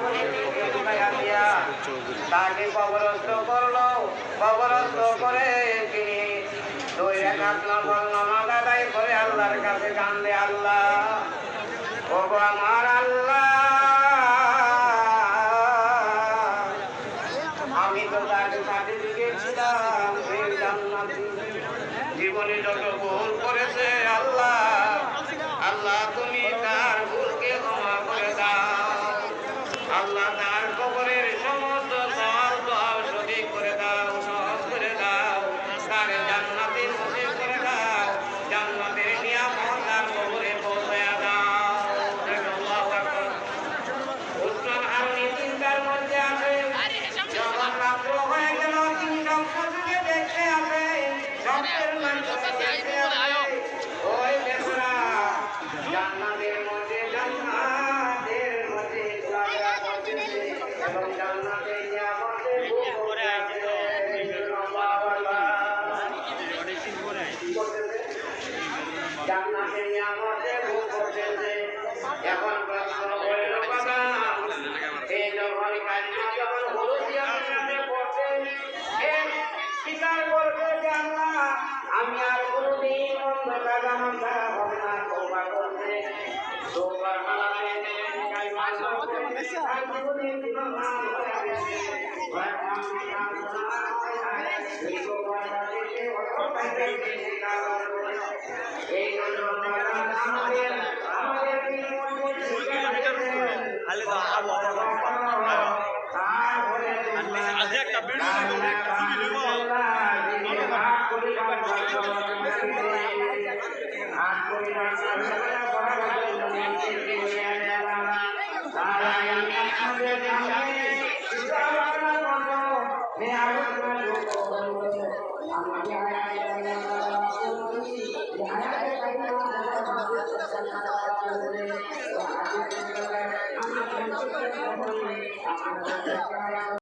অবনীতিকে ঢুকাইয়া দিয়া তাকে কবরস্থ করলো। কবরস্থ করে তিনি 2 রাকাত নফল নামাজ আদায় করে আল্লাহর কাছে কান্দে, আল্লাহ ওগো আমার আল্লাহ, আমি তো তার সার্টিফিকেট ছিলাম জান্নাতি, জীবনে যত ভুল করেছে আল্লাহ, আল্লাহ তুমি তার ভুলকে ক্ষমা করে দাও, আল্লাহ তার কবরের সমস্ত সওয়াল দোয়া সঠিক করে দাও, সহজ করে দাও, তার জান্নাতে নসিব করে দাও, জান্নাতের নিয়ামত তার কবরে পৌঁছায়া দাও। আল্লাহু আকবার। উসমান হারুনি চিন্তার মধ্যে আছে, যখন রাত্র হয়ে গেল তিনি স্বপ্নকে দেখতে আসে, স্বপ্নের মাধ্যমে দেখতে আসে ওই বেচারা জান্নাতের মধ্যে ঘোরাফেরা করতেছে এবং জান্নাতের নিয়ামতে ভোগ করতেছে। জান্নাতের নিয়ামতে ভোগ করতেছে। এখন প্রশ্ন হইল বাবা, এই যখন কালিমা যখন হলুদিয়ার নামে পড়ছে, স্বীকার করছে যে আল্লাহ আমি আর কোনদিন অন্য কাজ আমার দ্বারা হবে না, তওবা করছে, তওবার মালাতে কালিমা পড়ছে, আর কোনদিন গুনাহ করে গেছে, এই জন্য আমাদের একটা ভিডিও